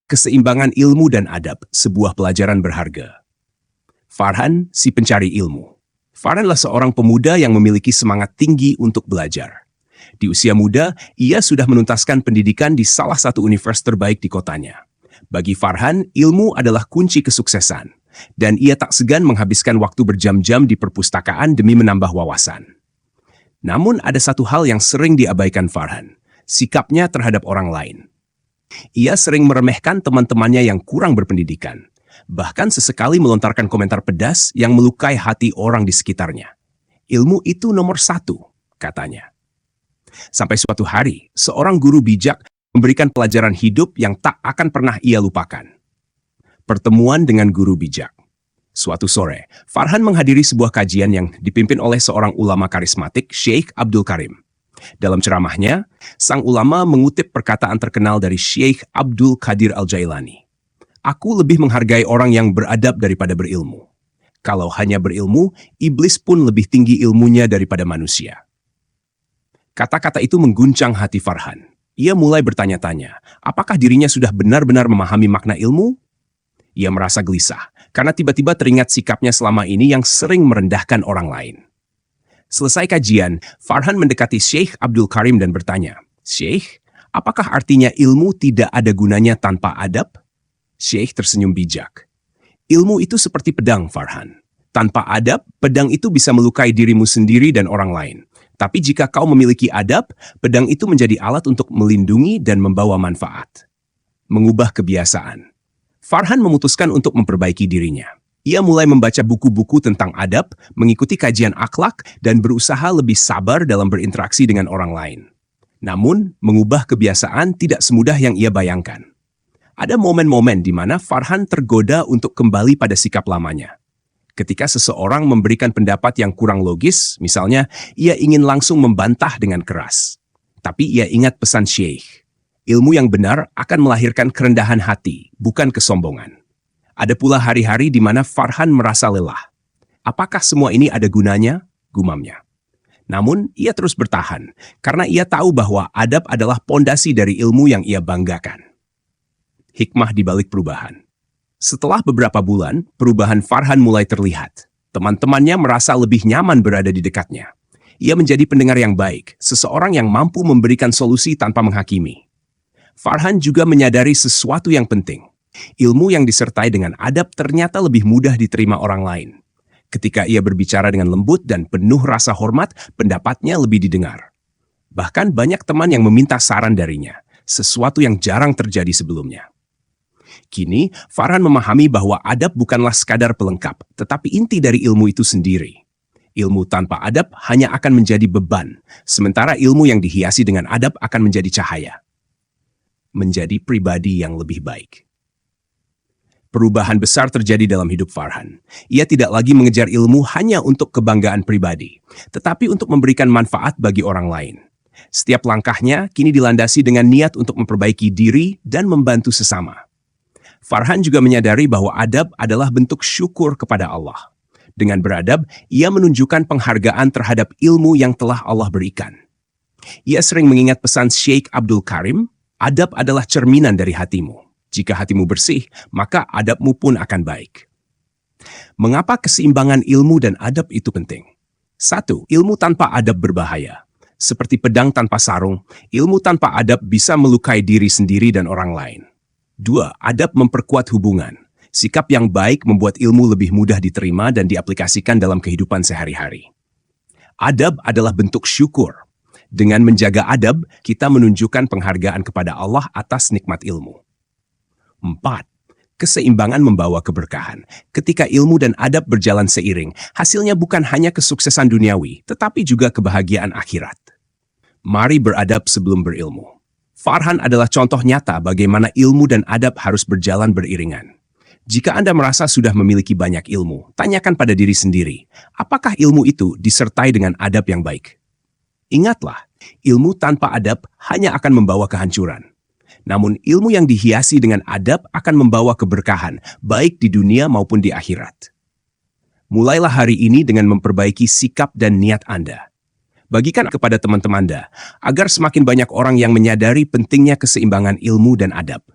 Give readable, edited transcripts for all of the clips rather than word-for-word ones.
Keseimbangan ilmu dan adab, sebuah pelajaran berharga. Farhan, si pencari ilmu. Farhan adalah seorang pemuda yang memiliki semangat tinggi untuk belajar. Di usia muda, ia sudah menuntaskan pendidikan di salah satu universitas terbaik di kotanya. Bagi Farhan, ilmu adalah kunci kesuksesan, dan ia tak segan menghabiskan waktu berjam-jam di perpustakaan demi menambah wawasan. Namun ada satu hal yang sering diabaikan Farhan, sikapnya terhadap orang lain. Ia sering meremehkan teman-temannya yang kurang berpendidikan, bahkan sesekali melontarkan komentar pedas yang melukai hati orang di sekitarnya. Ilmu itu nomor satu, katanya. Sampai suatu hari, seorang guru bijak memberikan pelajaran hidup yang tak akan pernah ia lupakan. Pertemuan dengan guru bijak. Suatu sore, Farhan menghadiri sebuah kajian yang dipimpin oleh seorang ulama karismatik, Syekh Abdul Karim. Dalam ceramahnya, sang ulama mengutip perkataan terkenal dari Syekh Abdul Qadir Al-Jailani. Aku lebih menghargai orang yang beradab daripada berilmu. Kalau hanya berilmu, iblis pun lebih tinggi ilmunya daripada manusia. Kata-kata itu mengguncang hati Farhan. Ia mulai bertanya-tanya, apakah dirinya sudah benar-benar memahami makna ilmu? Ia merasa gelisah, karena tiba-tiba teringat sikapnya selama ini yang sering merendahkan orang lain. Selesai kajian, Farhan mendekati Syekh Abdul Karim dan bertanya, Syekh, apakah artinya ilmu tidak ada gunanya tanpa adab? Syekh tersenyum bijak. Ilmu itu seperti pedang, Farhan. Tanpa adab, pedang itu bisa melukai dirimu sendiri dan orang lain. Tapi jika kau memiliki adab, pedang itu menjadi alat untuk melindungi dan membawa manfaat. Mengubah kebiasaan. Farhan memutuskan untuk memperbaiki dirinya. Ia mulai membaca buku-buku tentang adab, mengikuti kajian akhlak, dan berusaha lebih sabar dalam berinteraksi dengan orang lain. Namun, mengubah kebiasaan tidak semudah yang ia bayangkan. Ada momen-momen di mana Farhan tergoda untuk kembali pada sikap lamanya. Ketika seseorang memberikan pendapat yang kurang logis, misalnya, ia ingin langsung membantah dengan keras. Tapi ia ingat pesan Syekh. Ilmu yang benar akan melahirkan kerendahan hati, bukan kesombongan. Ada pula hari-hari di mana Farhan merasa lelah. Apakah semua ini ada gunanya? Gumamnya. Namun, ia terus bertahan, karena ia tahu bahwa adab adalah pondasi dari ilmu yang ia banggakan. Hikmah di balik perubahan. Setelah beberapa bulan, perubahan Farhan mulai terlihat. Teman-temannya merasa lebih nyaman berada di dekatnya. Ia menjadi pendengar yang baik, seseorang yang mampu memberikan solusi tanpa menghakimi. Farhan juga menyadari sesuatu yang penting. Ilmu yang disertai dengan adab ternyata lebih mudah diterima orang lain. Ketika ia berbicara dengan lembut dan penuh rasa hormat, pendapatnya lebih didengar. Bahkan banyak teman yang meminta saran darinya, sesuatu yang jarang terjadi sebelumnya. Kini, Farhan memahami bahwa adab bukanlah sekadar pelengkap, tetapi inti dari ilmu itu sendiri. Ilmu tanpa adab hanya akan menjadi beban, sementara ilmu yang dihiasi dengan adab akan menjadi cahaya. Menjadi pribadi yang lebih baik. Perubahan besar terjadi dalam hidup Farhan. Ia tidak lagi mengejar ilmu hanya untuk kebanggaan pribadi, tetapi untuk memberikan manfaat bagi orang lain. Setiap langkahnya kini dilandasi dengan niat untuk memperbaiki diri dan membantu sesama. Farhan juga menyadari bahwa adab adalah bentuk syukur kepada Allah. Dengan beradab, ia menunjukkan penghargaan terhadap ilmu yang telah Allah berikan. Ia sering mengingat pesan Syekh Abdul Karim, adab adalah cerminan dari hatimu. Jika hatimu bersih, maka adabmu pun akan baik. Mengapa keseimbangan ilmu dan adab itu penting? 1. Ilmu tanpa adab berbahaya. Seperti pedang tanpa sarung, ilmu tanpa adab bisa melukai diri sendiri dan orang lain. 2. Adab memperkuat hubungan. Sikap yang baik membuat ilmu lebih mudah diterima dan diaplikasikan dalam kehidupan sehari-hari. Adab adalah bentuk syukur. Dengan menjaga adab, kita menunjukkan penghargaan kepada Allah atas nikmat ilmu. 4. Keseimbangan membawa keberkahan. Ketika ilmu dan adab berjalan seiring, hasilnya bukan hanya kesuksesan duniawi, tetapi juga kebahagiaan akhirat. Mari beradab sebelum berilmu. Farhan adalah contoh nyata bagaimana ilmu dan adab harus berjalan beriringan. Jika Anda merasa sudah memiliki banyak ilmu, tanyakan pada diri sendiri, apakah ilmu itu disertai dengan adab yang baik? Ingatlah, ilmu tanpa adab hanya akan membawa kehancuran. Namun ilmu yang dihiasi dengan adab akan membawa keberkahan, baik di dunia maupun di akhirat. Mulailah hari ini dengan memperbaiki sikap dan niat Anda. Bagikan kepada teman-teman Anda, agar semakin banyak orang yang menyadari pentingnya keseimbangan ilmu dan adab.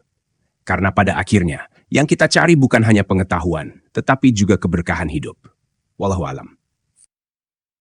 Karena pada akhirnya, yang kita cari bukan hanya pengetahuan, tetapi juga keberkahan hidup. Wallahualam.